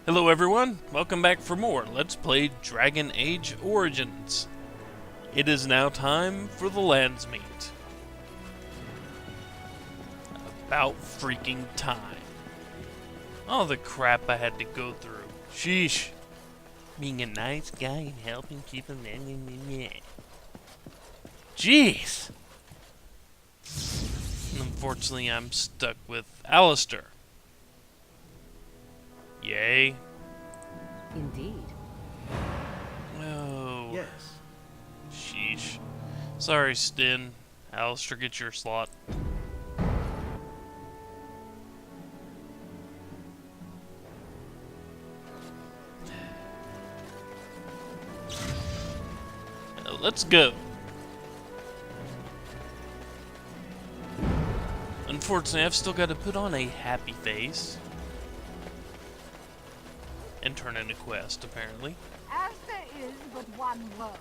Hello everyone, welcome back for more Let's Play Dragon Age Origins. It is now time for the Landsmeet. About freaking time. All the crap I had to go through. Sheesh. Being a nice guy and helping keep him in. Jeez. And unfortunately I'm stuck with Alistair. Yay. Indeed. Oh. Yes. Sheesh. Sorry, Stin. Alistair, get your slot. Let's go. Unfortunately, I've still got to put on a happy face. And turn in a quest, apparently. As there is but one world,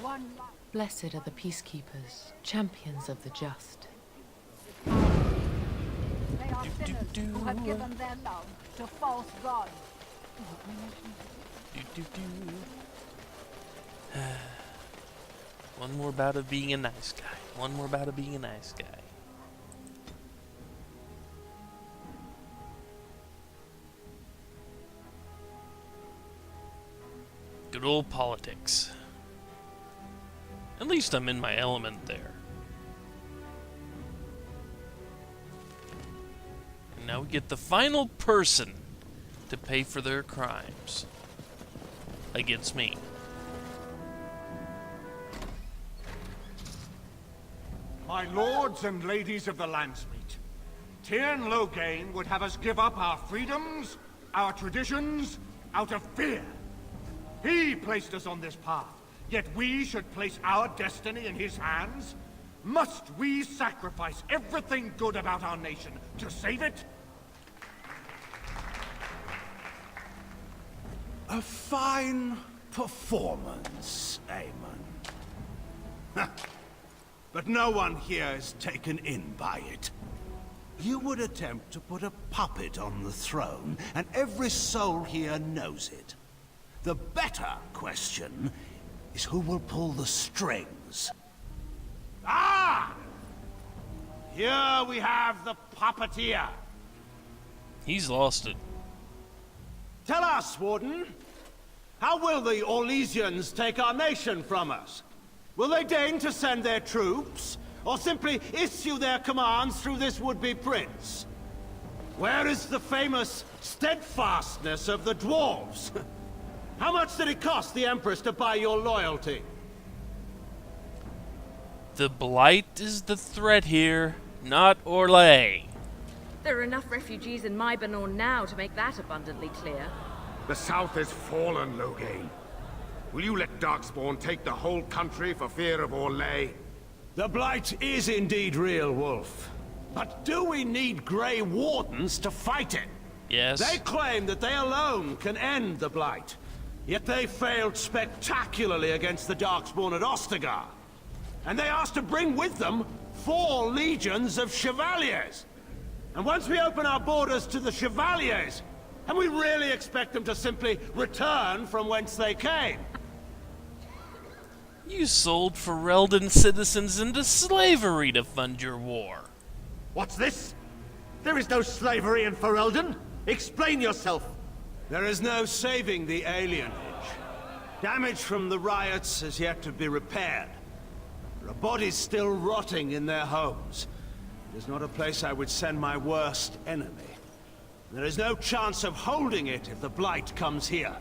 one life. Blessed are the peacekeepers, champions of the just. They are sinners who have given their love to false gods. One more bout of being a nice guy. One more bout of being a nice guy. Good old politics. At least I'm in my element there. And now we get the final person to pay for their crimes. Against me. My lords and ladies of the Landsmeet, Tyrn Loghain would have us give up our freedoms, our traditions, out of fear. He placed us on this path, yet we should place our destiny in his hands? Must we sacrifice everything good about our nation to save it? A fine performance, Aemon. But no one here is taken in by it. You would attempt to put a puppet on the throne, and every soul here knows it. The better question is who will pull the strings. Ah! Here we have the puppeteer. He's lost it. Tell us, Warden, how will the Orlesians take our nation from us? Will they deign to send their troops, or simply issue their commands through this would-be prince? Where is the famous steadfastness of the dwarves? How much did it cost the Empress to buy your loyalty? The Blight is the threat here, not Orlais. There are enough refugees in Mybanor now to make that abundantly clear. The South has fallen, Loghain. Will you let Darkspawn take the whole country for fear of Orlais? The Blight is indeed real, Wolf. But do we need Grey Wardens to fight it? Yes. They claim that they alone can end the Blight. Yet they failed spectacularly against the Darkspawn at Ostagar. And they asked to bring with them 4 legions of Chevaliers. And once we open our borders to the Chevaliers, can we really expect them to simply return from whence they came? You sold Ferelden citizens into slavery to fund your war. What's this? There is no slavery in Ferelden. Explain yourself. There is no saving the alienage. Damage from the riots has yet to be repaired. There are bodies still rotting in their homes. It is not a place I would send my worst enemy. There is no chance of holding it if the Blight comes here.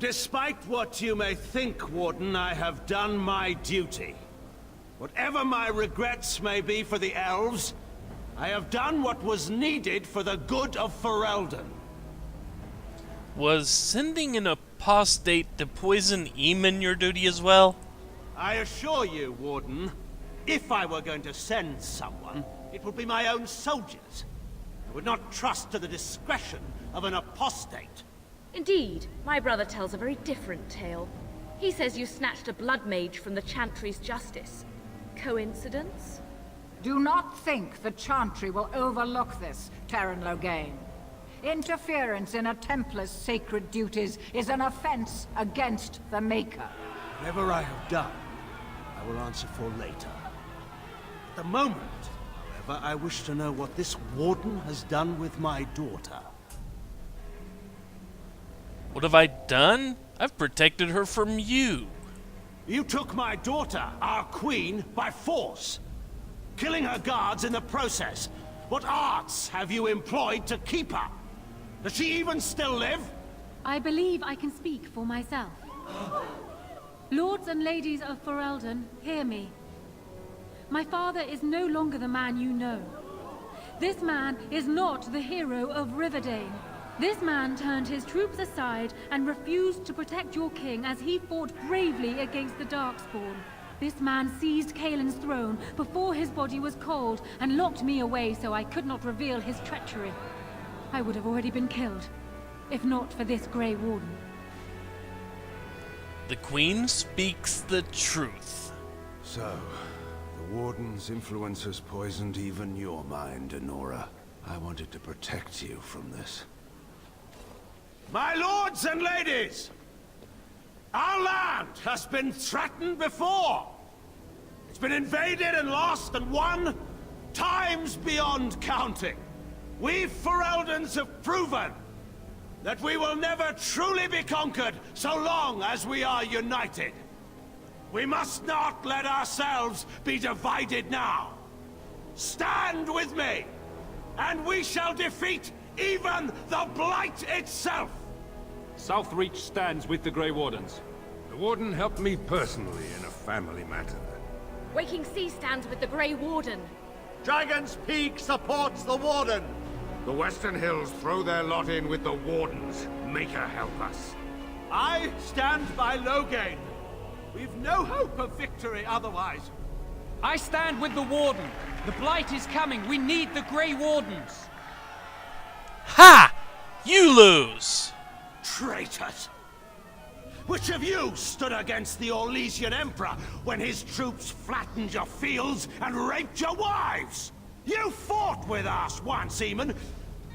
Despite what you may think, Warden, I have done my duty. Whatever my regrets may be for the elves, I have done what was needed for the good of Ferelden. Was sending an apostate to poison Eamon your duty as well? I assure you, Warden, if I were going to send someone, it would be my own soldiers. I would not trust to the discretion of an apostate. Indeed, my brother tells a very different tale. He says you snatched a blood mage from the Chantry's justice. Coincidence? Do not think the Chantry will overlook this, Tyrn Loghain. Interference in a Templar's sacred duties is an offense against the Maker. Whatever I have done, I will answer for later. At the moment, however, I wish to know what this warden has done with my daughter. What have I done? I've protected her from you. You took my daughter, our queen, by force, killing her guards in the process. What arts have you employed to keep her? Does she even still live? I believe I can speak for myself. Lords and ladies of Ferelden, hear me. My father is no longer the man you know. This man is not the hero of Riverdane. This man turned his troops aside and refused to protect your king as he fought bravely against the Darkspawn. This man seized Kaelin's throne before his body was cold and locked me away so I could not reveal his treachery. I would have already been killed, if not for this Grey Warden. The Queen speaks the truth. So, the Warden's influence has poisoned even your mind, Enora. I wanted to protect you from this. My lords and ladies! Our land has been threatened before! It's been invaded and lost and won times beyond counting. We Fereldans have proven that we will never truly be conquered so long as we are united. We must not let ourselves be divided now. Stand with me, and we shall defeat even the Blight itself! Southreach stands with the Grey Wardens. The Warden helped me personally in a family matter. Waking Sea stands with the Grey Warden. Dragon's Peak supports the Warden! The Western Hills throw their lot in with the Wardens. Make her help us. I stand by Loghain. We've no hope of victory otherwise. I stand with the Warden. The Blight is coming. We need the Grey Wardens. Ha! You lose! Traitors! Which of you stood against the Orlesian Emperor when his troops flattened your fields and raped your wives? You fought with us once, Eamon.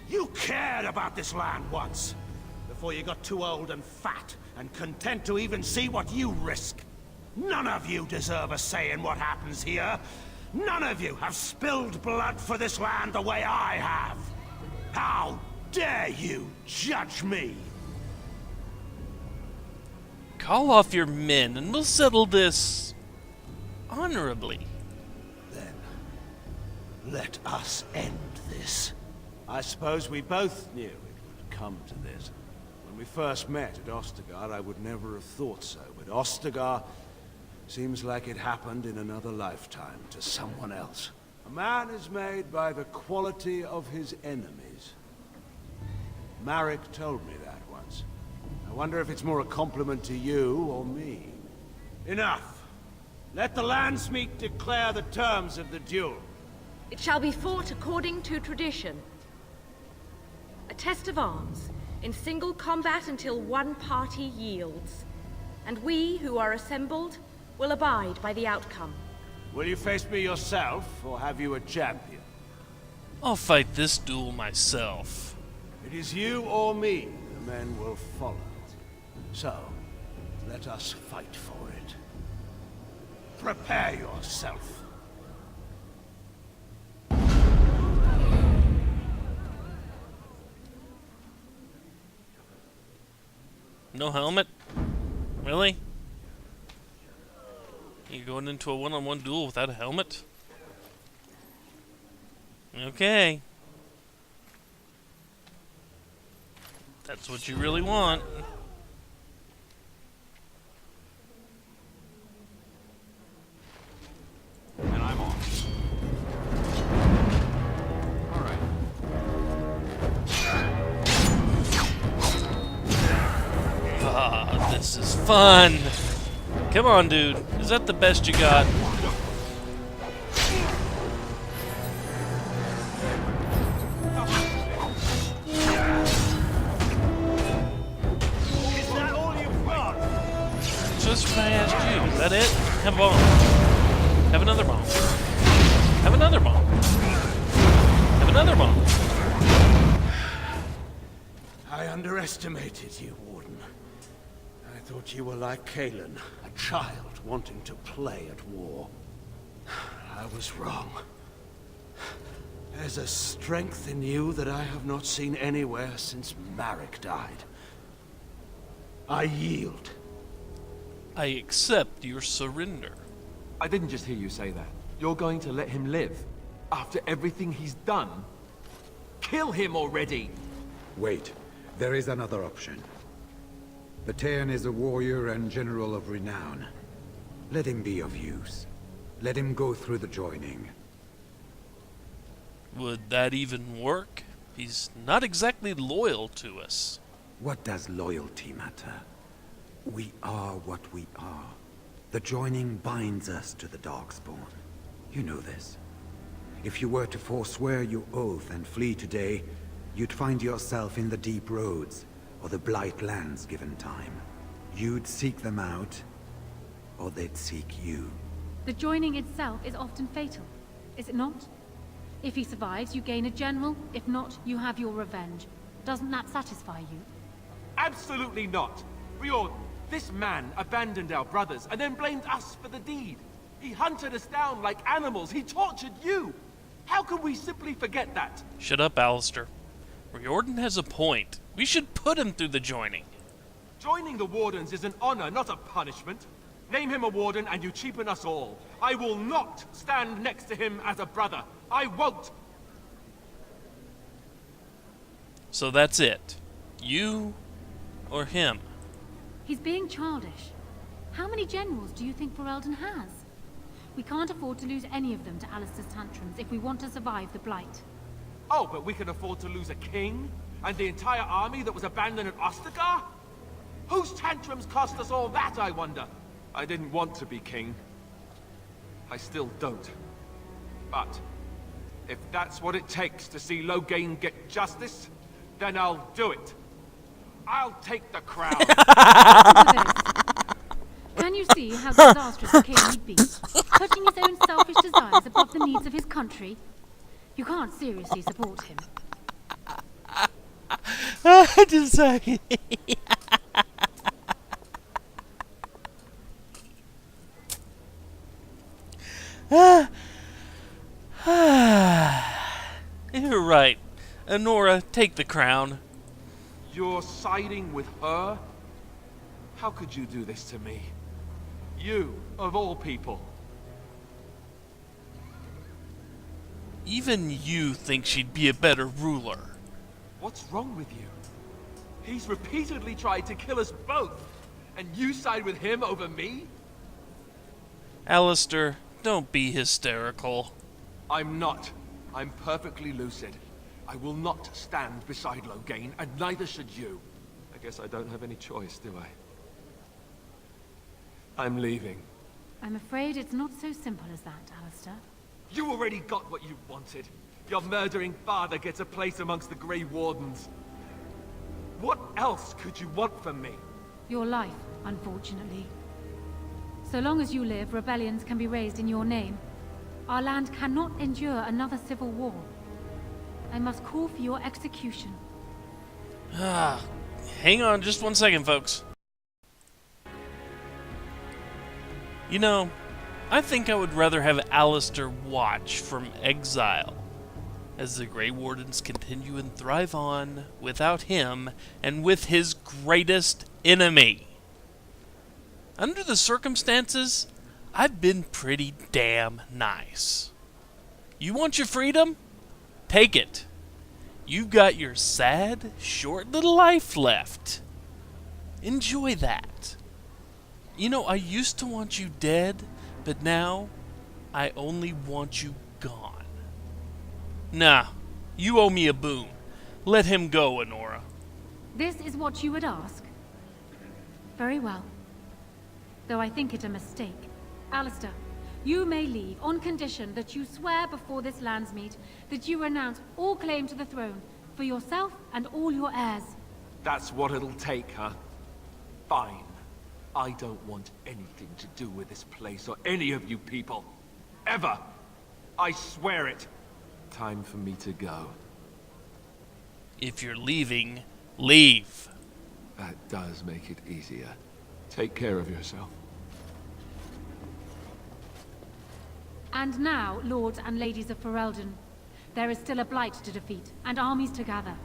You cared about this land once. Before you got too old and fat and content to even see what you risk. None of you deserve a say in what happens here. None of you have spilled blood for this land the way I have. How dare you judge me? Call off your men and we'll settle this honorably. Then, let us end this. I suppose we both knew it would come to this. When we first met at Ostagar, I would never have thought so, but Ostagar seems like it happened in another lifetime to someone else. A man is made by the quality of his enemies. Marek told me that once. I wonder if it's more a compliment to you or me. Enough! Let the Landsmeet declare the terms of the duel. It shall be fought according to tradition. A test of arms, in single combat until one party yields. And we, who are assembled, will abide by the outcome. Will you face me yourself, or have you a champion? I'll fight this duel myself. It is you or me the men will follow. So, let us fight for it. Prepare yourself. No helmet? Really? You're going into a one-on-one duel without a helmet? Okay. That's what you really want. And I'm on. Alright. Ah, this is fun. Come on, dude. Is that the best you got? Is that all you've got? Just what I asked you. Is that it? Have a bomb. Have another bomb. Have another bomb. Have another bomb. I underestimated you, Warden. I thought you were like Kalen, a child wanting to play at war. I was wrong. There's a strength in you that I have not seen anywhere since Marek died. I yield. I accept your surrender. I didn't just hear you say that. You're going to let him live? After everything he's done? Kill him already! Wait. There is another option. Batean is a warrior and general of renown. Let him be of use. Let him go through the joining. Would that even work? He's not exactly loyal to us. What does loyalty matter? We are what we are. The joining binds us to the Darkspawn. You know this. If you were to forswear your oath and flee today, you'd find yourself in the Deep Roads, or the Blight Lands given time. You'd seek them out, or they'd seek you. The joining itself is often fatal, is it not? If he survives, you gain a general. If not, you have your revenge. Doesn't that satisfy you? Absolutely not! Riordan, this man abandoned our brothers and then blamed us for the deed. He hunted us down like animals. He tortured you! How can we simply forget that? Shut up, Alistair. Riordan has a point. We should put him through the joining. Joining the Wardens is an honor, not a punishment. Name him a Warden and you cheapen us all. I will not stand next to him as a brother. I won't! So that's it. You or him? He's being childish. How many generals do you think Ferelden has? We can't afford to lose any of them to Alistair's tantrums if we want to survive the Blight. Oh, but we can afford to lose a king? And the entire army that was abandoned at Ostagar? Whose tantrums cost us all that, I wonder? I didn't want to be king. I still don't. But if that's what it takes to see Loghain get justice, then I'll do it. I'll take the crown. Can you see how disastrous a king would be? Putting his own selfish desires above the needs of his country? You can't seriously support him. Just a second. You're right. Honora, take the crown. You're siding with her? How could you do this to me? You, of all people. Even you think she'd be a better ruler. What's wrong with you? He's repeatedly tried to kill us both, and you side with him over me? Alistair, don't be hysterical. I'm not. I'm perfectly lucid. I will not stand beside Loghain, and neither should you. I guess I don't have any choice, do I? I'm leaving. I'm afraid it's not so simple as that, Alistair. You already got what you wanted. Your murdering father gets a place amongst the Grey Wardens. What else could you want from me? Your life, unfortunately. So long as you live, rebellions can be raised in your name. Our land cannot endure another civil war. I must call for your execution. Hang on just 1 second, folks. You know, I think I would rather have Alistair watch from exile, as the Grey Wardens continue and thrive on without him and with his greatest enemy. Under the circumstances, I've been pretty damn nice. You want your freedom? Take it. You've got your sad, short little life left. Enjoy that. You know, I used to want you dead, but now I only want you gone. Nah, you owe me a boon. Let him go, Honora. This is what you would ask? Very well. Though I think it a mistake. Alistair, you may leave on condition that you swear before this Landsmeet that you renounce all claim to the throne for yourself and all your heirs. That's what it'll take, huh? Fine. I don't want anything to do with this place or any of you people. Ever. I swear it. Time for me to go. If you're leaving, leave. That does make it easier. Take care of yourself. And now, lords and ladies of Ferelden, there is still a blight to defeat, and armies to gather.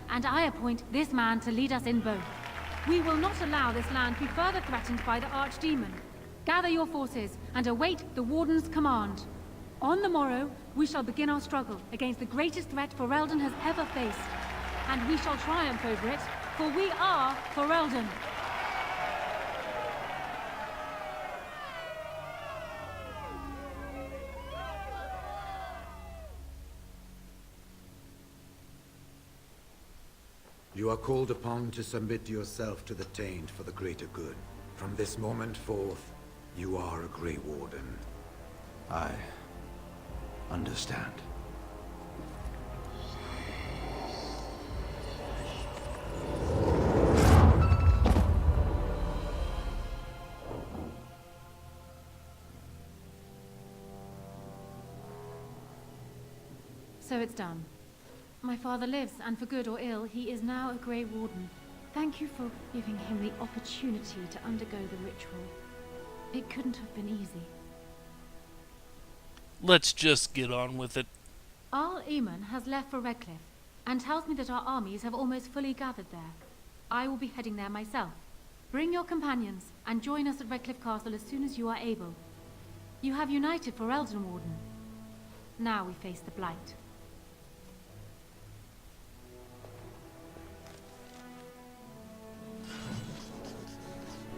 And I appoint this man to lead us in both. We will not allow this land to be further threatened by the Archdemon. Gather your forces, and await the Warden's command. On the morrow, we shall begin our struggle against the greatest threat Ferelden has ever faced. And we shall triumph over it, for we are Ferelden. You are called upon to submit yourself to the Taint for the greater good. From this moment forth, you are a Grey Warden. I understand. So it's done. My father lives, and for good or ill, he is now a Grey Warden. Thank you for giving him the opportunity to undergo the ritual. It couldn't have been easy. Let's just get on with it. Arl Eamon has left for Redcliffe, and tells me that our armies have almost fully gathered there. I will be heading there myself. Bring your companions, and join us at Redcliffe Castle as soon as you are able. You have united for Ferelden, Warden. Now we face the Blight.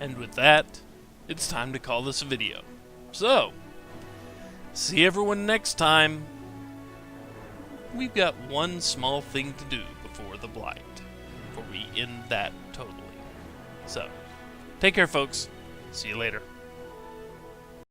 And with that, it's time to call this a video. So, see everyone next time. We've got one small thing to do before the Blight, before we end that totally. So, take care, folks. See you later.